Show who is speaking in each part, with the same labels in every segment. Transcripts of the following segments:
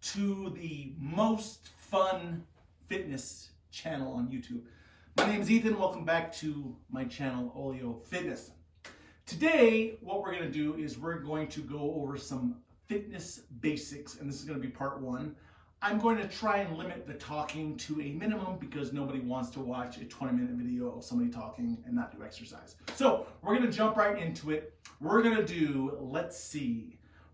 Speaker 1: to the most fun fitness channel on YouTube. My name is Ethan. Welcome back to my channel, Olio Fitness. Today, what we're going to do is we're going to go over some fitness basics, and this is going to be part one. I'm going to try and limit the talking to a minimum because nobody wants to watch a 20-minute video of somebody talking and not do exercise. So we're going to jump right into it. We're going to do,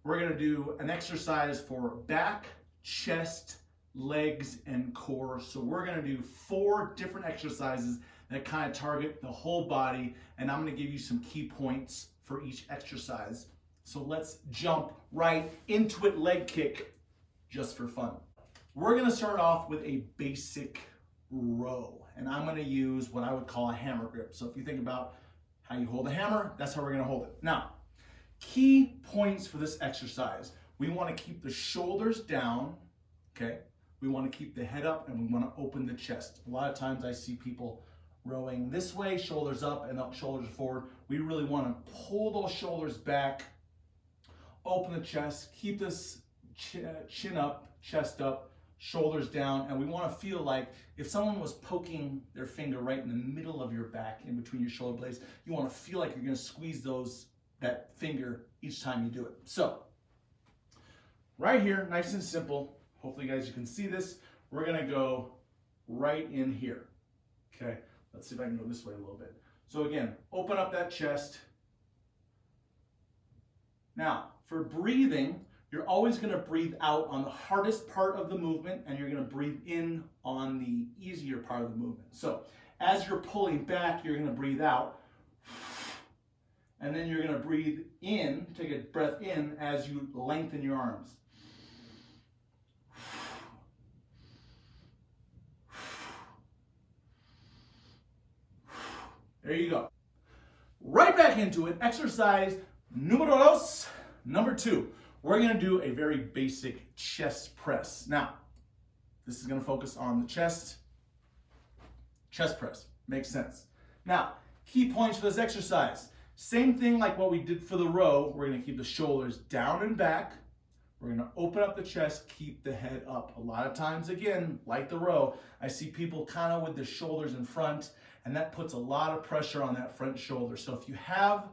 Speaker 1: we're going to do an exercise for back, chest, legs, and core. So we're going to do 4 different exercises that kind of target the whole body, and I'm going to give you some key points for each exercise. So let's jump right into it. Leg kick, just for fun. We're going to start off with a basic row, and I'm going to use what I would call a hammer grip. So if you think about how you hold a hammer, that's how we're going to hold it. Now, key points for this exercise. We want to keep the shoulders down, okay? We want to keep the head up, and we want to open the chest. A lot of times I see people rowing this way, shoulders up and up, shoulders forward. We really want to pull those shoulders back, open the chest, keep this chin up, chest up, shoulders down, and we want to feel like if someone was poking their finger right in the middle of your back, in between your shoulder blades, you want to feel like you're going to squeeze that finger each time you do it. So, right here, nice and simple. Hopefully, guys, you can see this. We're going to go right in here. Okay, let's see if I can go this way a little bit. So again, open up that chest. Now, for breathing, you're always going to breathe out on the hardest part of the movement, and you're going to breathe in on the easier part of the movement. So as you're pulling back, you're going to breathe out, and then you're going to breathe in, take a breath in as you lengthen your arms. There you go. Right back into it. Exercise number 2. We're going to do a very basic chest press. Now, this is going to focus on the chest press. Makes sense. Now, key points for this exercise. Same thing like what we did for the row. We're going to keep the shoulders down and back. We're going to open up the chest, keep the head up. A lot of times, again, like the row, I see people kind of with the shoulders in front, and that puts a lot of pressure on that front shoulder. So if you have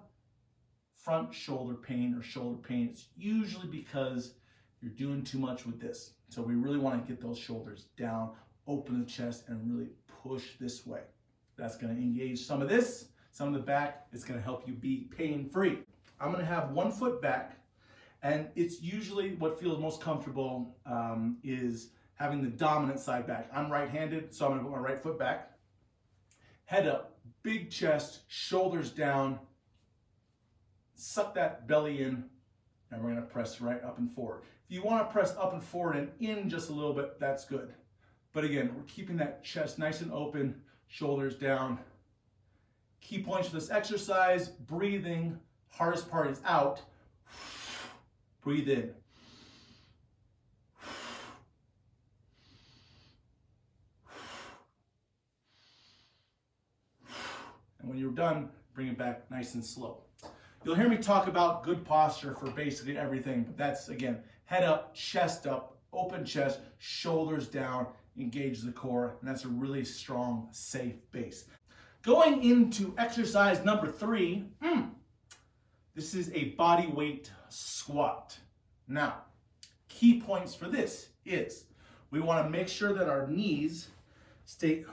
Speaker 1: front shoulder pain or shoulder pain, it's usually because you're doing too much with this. So we really want to get those shoulders down, open the chest, and really push this way. That's going to engage some of this, some of the back. It's going to help you be pain-free. I'm going to have one foot back, and it's usually what feels most comfortable is having the dominant side back. I'm right-handed, so I'm going to put my right foot back. Head up, big chest, shoulders down. Suck that belly in, and we're going to press right up and forward. If you want to press up and forward and in just a little bit, that's good. But again, we're keeping that chest nice and open, shoulders down. Key points for this exercise: breathing. Hardest part is out. Breathe in. And when you're done, bring it back nice and slow. You'll hear me talk about good posture for basically everything, but that's, again, head up, chest up, open chest, shoulders down, engage the core, and that's a really strong, safe base. Going into exercise number 3, this is a body weight squat. Now, key points for this is we want to make sure that our knees stay,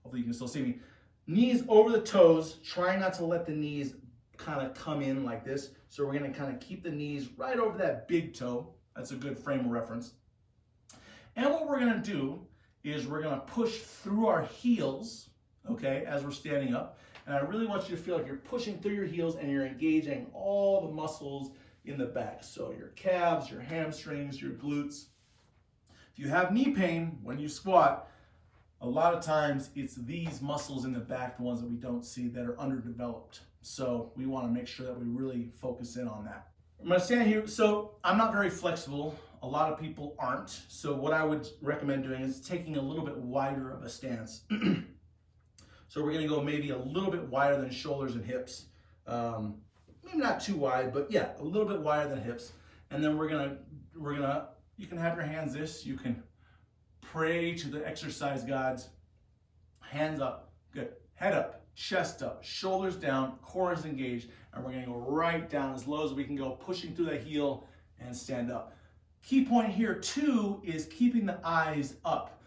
Speaker 1: hopefully you can still see me, knees over the toes, try not to let the knees kind of come in like this. So we're going to kind of keep the knees right over that big toe. That's a good frame of reference. And what we're going to do is we're going to push through our heels, okay, as we're standing up. And I really want you to feel like you're pushing through your heels and you're engaging all the muscles in the back. So your calves, your hamstrings, your glutes. If you have knee pain when you squat, a lot of times it's these muscles in the back, the ones that we don't see, that are underdeveloped. So we want to make sure that we really focus in on that. I'm going to stand here. So I'm not very flexible. A lot of people aren't. So what I would recommend doing is taking a little bit wider of a stance. So we're going to go maybe a little bit wider than shoulders and hips. Maybe not too wide, but yeah, a little bit wider than hips. And then we're gonna You can have your hands this. You can pray to the exercise gods. Hands up. Good. Head up. Chest up. Shoulders down. Core is engaged. And we're going to go right down as low as we can go, pushing through that heel and stand up. Key point here too is keeping the eyes up.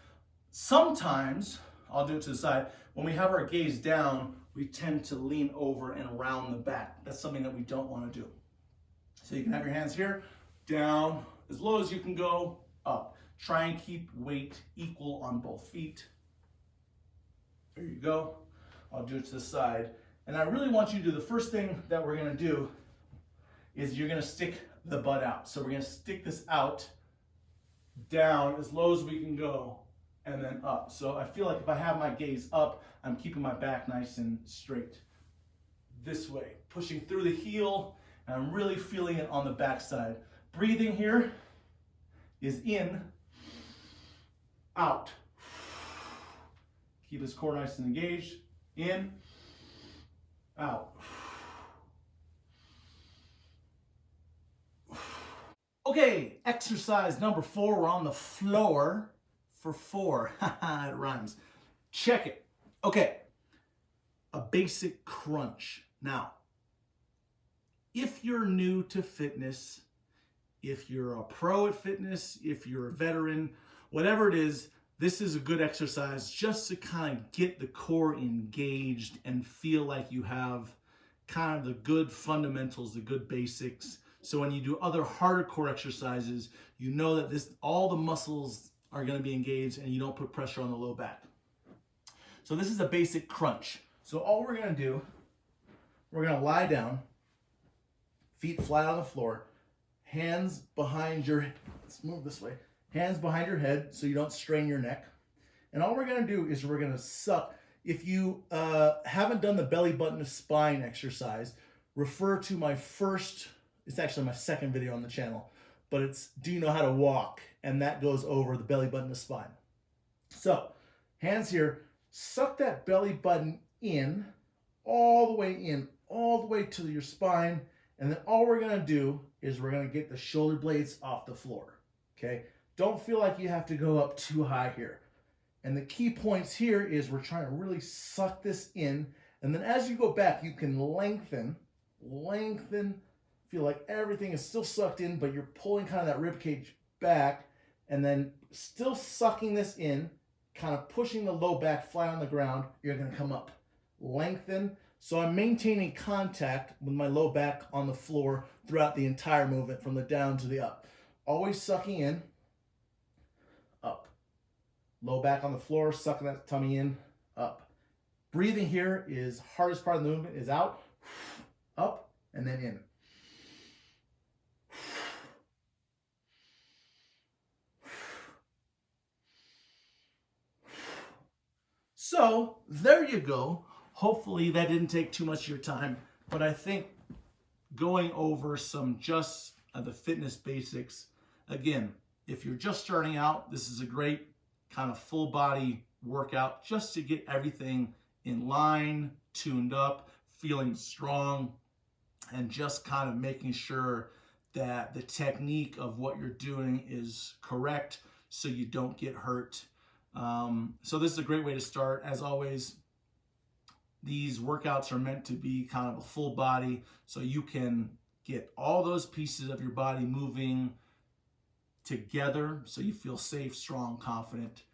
Speaker 1: Sometimes, I'll do it to the side, when we have our gaze down, we tend to lean over and round the back. That's something that we don't want to do. So you can have your hands here, down, as low as you can go, up. Try and keep weight equal on both feet. There you go. I'll do it to the side. And I really want you to do, the first thing that we're going to do is you're going to stick the butt out. So we're going to stick this out, down as low as we can go, and then up. So I feel like if I have my gaze up, I'm keeping my back nice and straight. This way, pushing through the heel, and I'm really feeling it on the back side. Breathing here is in, out. Keep this core nice and engaged. In, out. Okay, exercise number 4. We're on the floor for 4. It rhymes. Check it. Okay, a basic crunch. Now, if you're new to fitness, if you're a pro at fitness, if you're a veteran, whatever it is, this is a good exercise just to kind of get the core engaged and feel like you have kind of the good fundamentals, the good basics. So when you do other harder core exercises, you know that all the muscles are going to be engaged and you don't put pressure on the low back. So this is a basic crunch. So all we're going to do, we're going to lie down, feet flat on the floor, hands behind your, let's move this way, hands behind your head so you don't strain your neck. And all we're going to do is we're going to suck. If you haven't done the belly button to spine exercise, refer to my first, it's actually my second video on the channel, but it's Do You Know How to Walk? And that goes over the belly button to spine. So hands here, suck that belly button in, all the way in, all the way to your spine. And then all we're going to do is we're going to get the shoulder blades off the floor. Okay. Don't feel like you have to go up too high here. And the key points here is we're trying to really suck this in. And then as you go back, you can lengthen, feel like everything is still sucked in, but you're pulling kind of that rib cage back and then still sucking this in, kind of pushing the low back flat on the ground. You're going to come up, lengthen. So I'm maintaining contact with my low back on the floor throughout the entire movement from the down to the up. Always sucking in, up. Low back on the floor, sucking that tummy in, up. Breathing here is hardest part of the movement is out, up, and then in. So there you go. Hopefully that didn't take too much of your time, but I think going over some just the fitness basics, again, if you're just starting out, this is a great kind of full body workout just to get everything in line, tuned up, feeling strong, and just kind of making sure that the technique of what you're doing is correct so you don't get hurt. So this is a great way to start. As always, these workouts are meant to be kind of a full body so you can get all those pieces of your body moving together so you feel safe, strong, confident,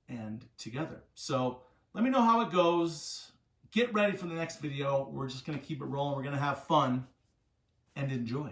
Speaker 1: and together. So let me know how it goes. Get ready for the next video. We're just going to keep it rolling. We're going to have fun and enjoy.